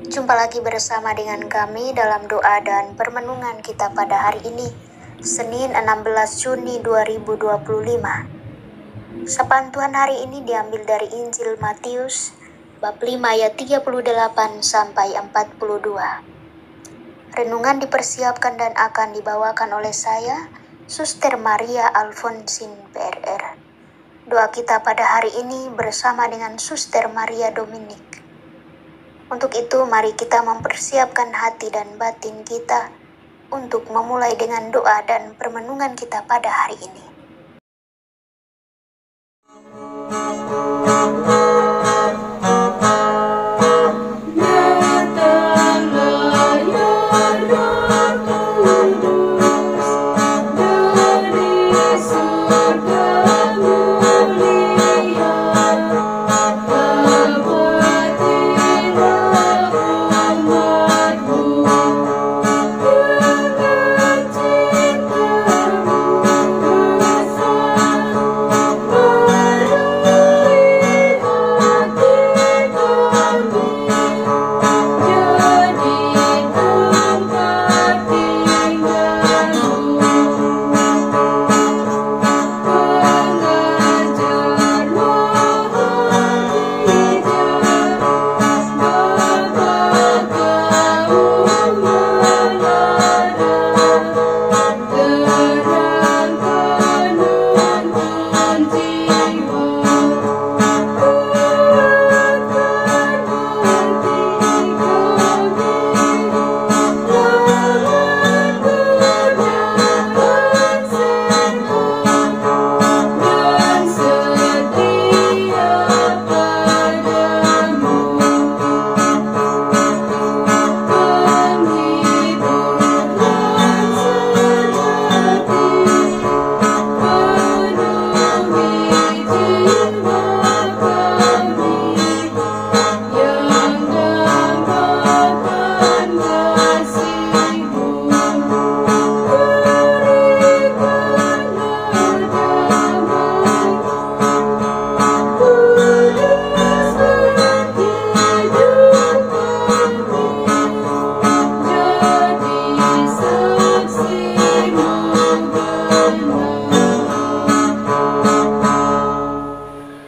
Jumpa lagi bersama dengan kami dalam doa dan permenungan kita pada hari ini, Senin 16 Juni 2025. Sapaan Tuhan hari ini diambil dari Injil Matius, bab 5 ayat 38 sampai 42. Renungan dipersiapkan dan akan dibawakan oleh saya, Suster Maria Alfonsin PRR. Doa kita pada hari ini bersama dengan Suster Maria Dominik. Untuk itu, mari kita mempersiapkan hati dan batin kita untuk memulai dengan doa dan permenungan kita pada hari ini.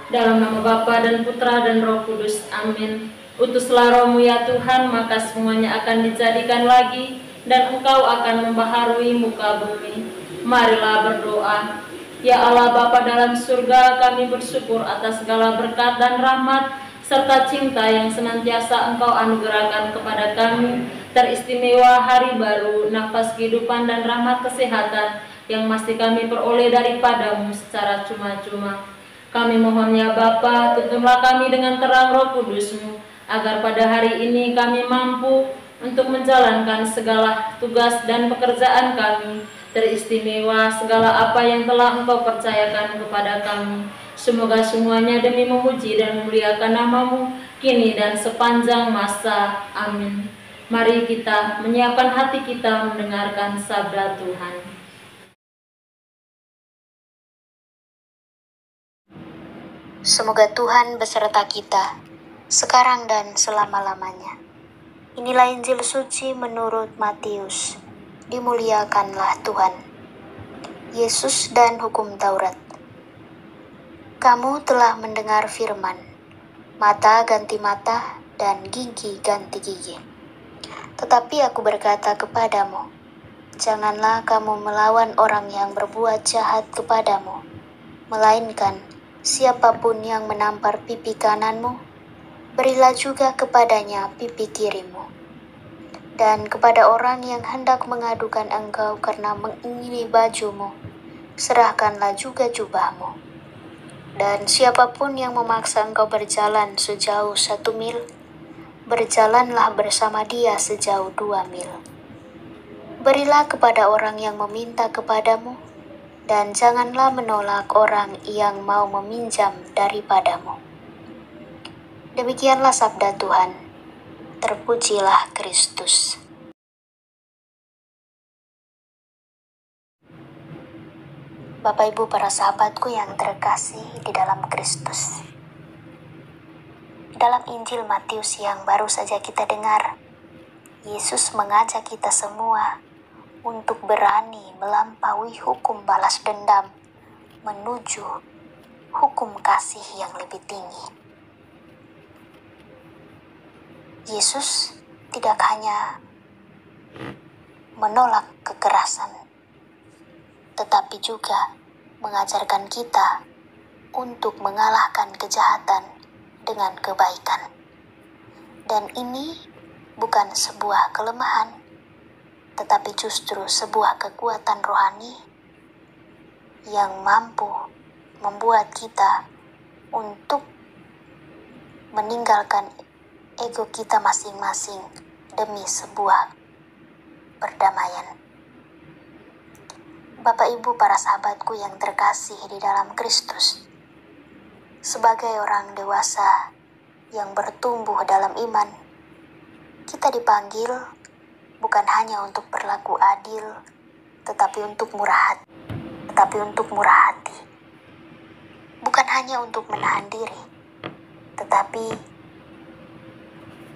Dalam nama Bapa dan Putra dan Roh Kudus, amin. Utuslah Roh-Mu ya Tuhan, maka semuanya akan dijadikan lagi, dan Engkau akan membaharui muka bumi. Marilah berdoa. Ya Allah Bapa dalam surga, kami bersyukur atas segala berkat dan rahmat, serta cinta yang senantiasa Engkau anugerahkan kepada kami, teristimewa hari baru, nafas kehidupan dan rahmat kesehatan, yang masih kami peroleh daripada-Mu secara cuma-cuma. Kami mohon ya Bapa, tuntunlah kami dengan terang Roh Kudus-Mu, agar pada hari ini kami mampu untuk menjalankan segala tugas dan pekerjaan kami, teristimewa segala apa yang telah Engkau percayakan kepada kami. Semoga semuanya demi memuji dan memuliakan nama-Mu, kini dan sepanjang masa. Amin. Mari kita menyiapkan hati kita mendengarkan sabda Tuhan. Semoga Tuhan beserta kita, sekarang dan selama-lamanya. Inilah Injil suci menurut Matius. Dimuliakanlah Tuhan. Yesus dan hukum Taurat. Kamu telah mendengar firman, mata ganti mata dan gigi ganti gigi. Tetapi aku berkata kepadamu, janganlah kamu melawan orang yang berbuat jahat kepadamu, melainkan siapapun yang menampar pipi kananmu, berilah juga kepadanya pipi kirimu. Dan kepada orang yang hendak mengadukan engkau karena mengingini bajumu, serahkanlah juga jubahmu. Dan siapapun yang memaksa engkau berjalan sejauh 1 mil, berjalanlah bersama dia sejauh 2 mil. Berilah kepada orang yang meminta kepadamu, dan janganlah menolak orang yang mau meminjam daripadamu. Demikianlah sabda Tuhan. Terpujilah Kristus. Bapak Ibu para sahabatku yang terkasih di dalam Kristus. Dalam Injil Matius yang baru saja kita dengar, Yesus mengajak kita semua untuk berani melampaui hukum balas dendam menuju hukum kasih yang lebih tinggi. Yesus tidak hanya menolak kekerasan, tetapi juga mengajarkan kita untuk mengalahkan kejahatan dengan kebaikan. Dan ini bukan sebuah kelemahan, tetapi justru sebuah kekuatan rohani yang mampu membuat kita untuk meninggalkan ego kita masing-masing demi sebuah perdamaian. Bapak Ibu, para sahabatku yang terkasih di dalam Kristus, sebagai orang dewasa yang bertumbuh dalam iman, kita dipanggil bukan hanya untuk berlaku adil, tetapi untuk murah hati. Bukan hanya untuk menahan diri, tetapi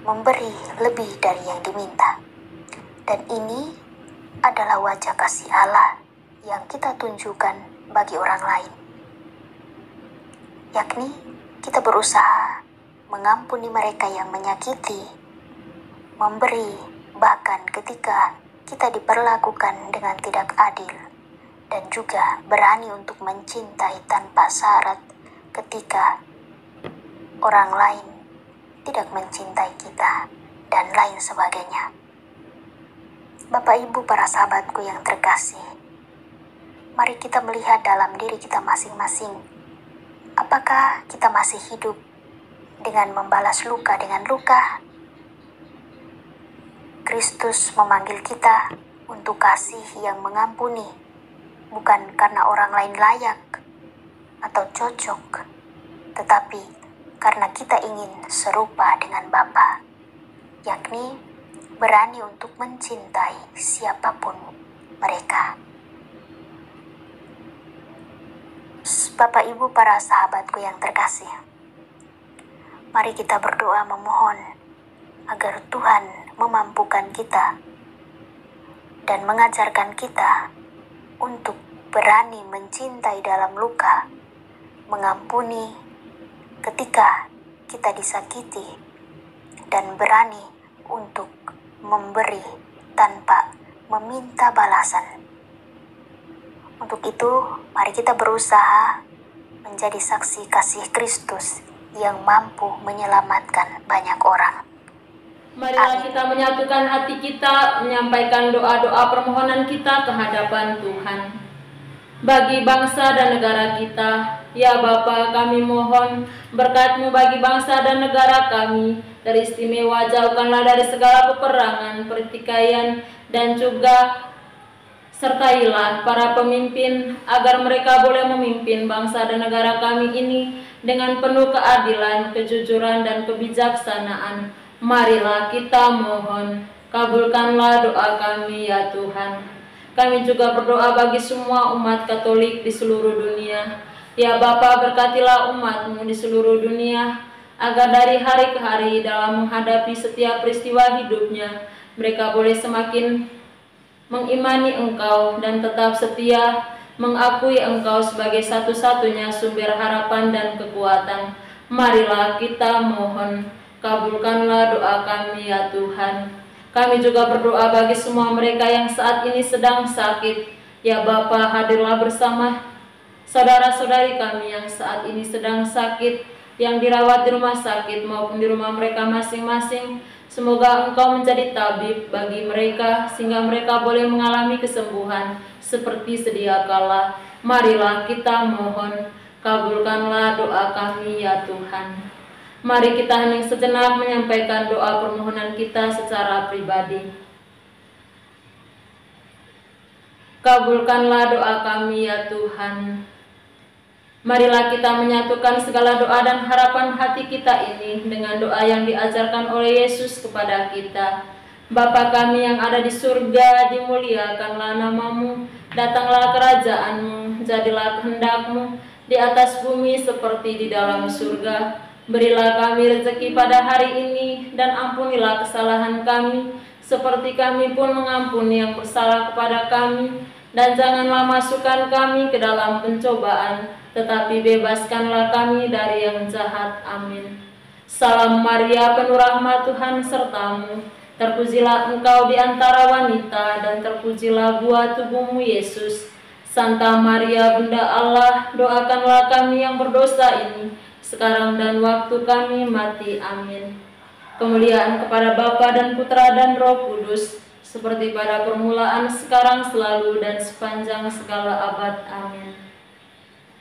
memberi lebih dari yang diminta. Dan ini adalah wajah kasih Allah yang kita tunjukkan bagi orang lain, yakni kita berusaha mengampuni mereka yang menyakiti, memberi bahkan ketika kita diperlakukan dengan tidak adil, dan juga berani untuk mencintai tanpa syarat ketika orang lain tidak mencintai kita, dan lain sebagainya. Bapak Ibu, para sahabatku yang terkasih, mari kita melihat dalam diri kita masing-masing. Apakah kita masih hidup dengan membalas luka dengan luka? Kristus memanggil kita untuk kasih yang mengampuni, bukan karena orang lain layak atau cocok, tetapi karena kita ingin serupa dengan Bapa, yakni berani untuk mencintai siapapun mereka. Bapak Ibu, para sahabatku yang terkasih, mari kita berdoa memohon agar Tuhan memampukan kita dan mengajarkan kita untuk berani mencintai dalam luka, mengampuni ketika kita disakiti, dan berani untuk memberi tanpa meminta balasan. Untuk itu, mari kita berusaha menjadi saksi kasih Kristus yang mampu menyelamatkan banyak orang. Marilah kita menyatukan hati kita, menyampaikan doa-doa permohonan kita ke hadapan Tuhan. Bagi bangsa dan negara kita, ya Bapa, kami mohon berkat-Mu bagi bangsa dan negara kami. Dari istimewa jauhkanlah dari segala peperangan, pertikaian, dan juga sertailah para pemimpin agar mereka boleh memimpin bangsa dan negara kami ini dengan penuh keadilan, kejujuran, dan kebijaksanaan. Marilah kita mohon, kabulkanlah doa kami ya Tuhan. Kami juga berdoa bagi semua umat Katolik di seluruh dunia. Ya Bapa, berkatilah umat-Mu di seluruh dunia, agar dari hari ke hari dalam menghadapi setiap peristiwa hidupnya, mereka boleh semakin mengimani Engkau dan tetap setia mengakui Engkau sebagai satu-satunya sumber harapan dan kekuatan. Marilah kita mohon, kabulkanlah doa kami ya Tuhan. Kami juga berdoa bagi semua mereka yang saat ini sedang sakit. Ya Bapa, hadirlah bersama saudara-saudari kami yang saat ini sedang sakit, yang dirawat di rumah sakit maupun di rumah mereka masing-masing. Semoga Engkau menjadi tabib bagi mereka, sehingga mereka boleh mengalami kesembuhan seperti sedia kala. Marilah kita mohon, kabulkanlah doa kami ya Tuhan. Mari kita hening sejenak menyampaikan doa permohonan kita secara pribadi. Kabulkanlah doa kami ya Tuhan. Marilah kita menyatukan segala doa dan harapan hati kita ini dengan doa yang diajarkan oleh Yesus kepada kita. Bapa kami yang ada di surga, dimuliakanlah nama-Mu, datanglah kerajaan-Mu, jadilah kehendak-Mu di atas bumi seperti di dalam surga. Berilah kami rezeki pada hari ini, dan ampunilah kesalahan kami, seperti kami pun mengampuni yang bersalah kepada kami. Dan janganlah masukkan kami ke dalam pencobaan, tetapi bebaskanlah kami dari yang jahat. Amin. Salam Maria, penuh rahmat, Tuhan sertamu. Terpujilah engkau di antara wanita, dan terpujilah buah tubuhmu, Yesus. Santa Maria, Bunda Allah, doakanlah kami yang berdosa ini, sekarang dan waktu kami mati. Amin. Kemuliaan kepada Bapa dan Putra dan Roh Kudus, seperti pada permulaan, sekarang, selalu, dan sepanjang segala abad. Amin.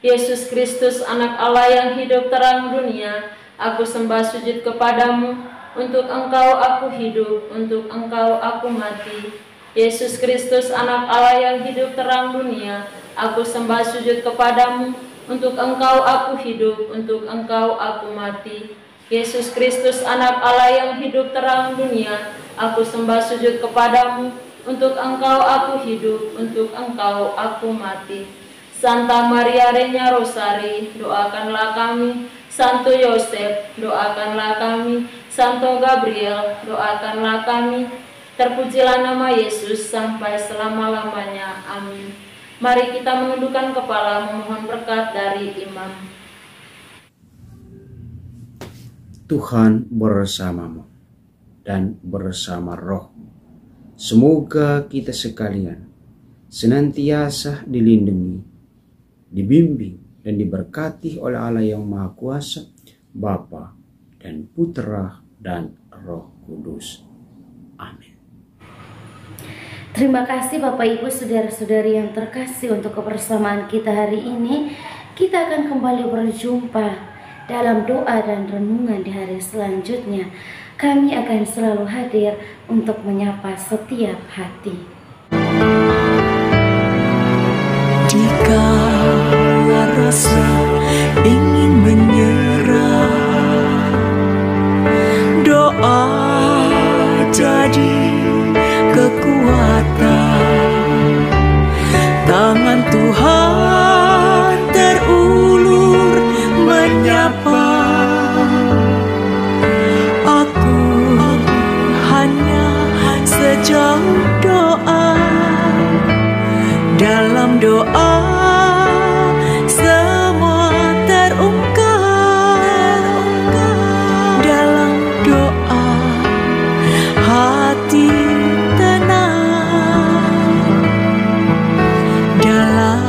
Yesus Kristus, anak Allah yang hidup terang dunia, aku sembah sujud kepadamu. Untuk engkau aku hidup, untuk engkau aku mati. Yesus Kristus, anak Allah yang hidup terang dunia, aku sembah sujud kepadamu. Untuk engkau aku hidup, untuk engkau aku mati. Yesus Kristus, anak Allah yang hidup terang dunia, aku sembah sujud kepadamu. Untuk engkau aku hidup, untuk engkau aku mati. Santa Maria Regna Rosari, doakanlah kami. Santo Yosef, doakanlah kami. Santo Gabriel, doakanlah kami. Terpujilah nama Yesus sampai selama-lamanya. Amin. Mari kita menundukkan kepala memohon berkat dari imam. Tuhan bersamamu dan bersama rohmu. Semoga kita sekalian senantiasa dilindungi, dibimbing, dan diberkati oleh Allah yang Maha Kuasa, Bapa dan Putra dan Roh Kudus. Amin. Terima kasih Bapak Ibu saudara-saudari yang terkasih untuk kebersamaan kita hari ini. Kita akan kembali berjumpa dalam doa dan renungan di hari selanjutnya. Kami akan selalu hadir untuk menyapa setiap hati. Jika rasa ingin menyerah, doa jadi kekuatan. Tangan Tuhan terulur menyapa. Aku hanya sejauh doa. Dalam doa semua terungkap. Dalam doa hati tenang. Dalam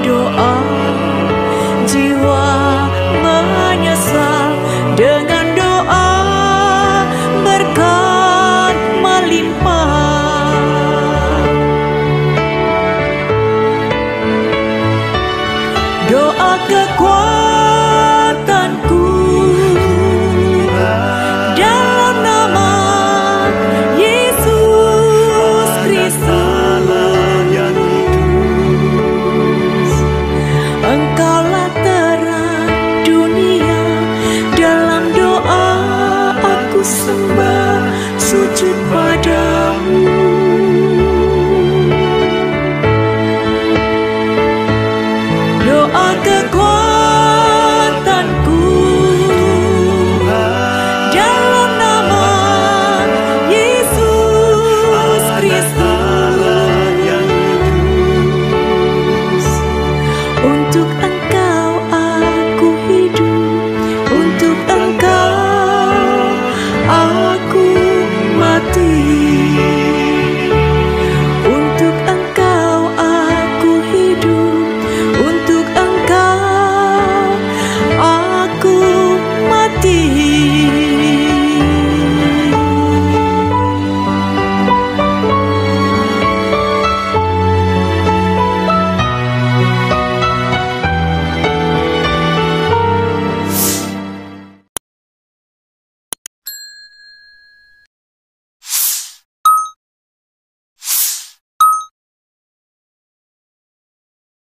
doa jiwa menyesal. Dengan doa berkat melimpah. Doa kekuatanku, dalam nama Yesus Kristus. Engkaulah terang dunia. Dalam doa aku sembah sujud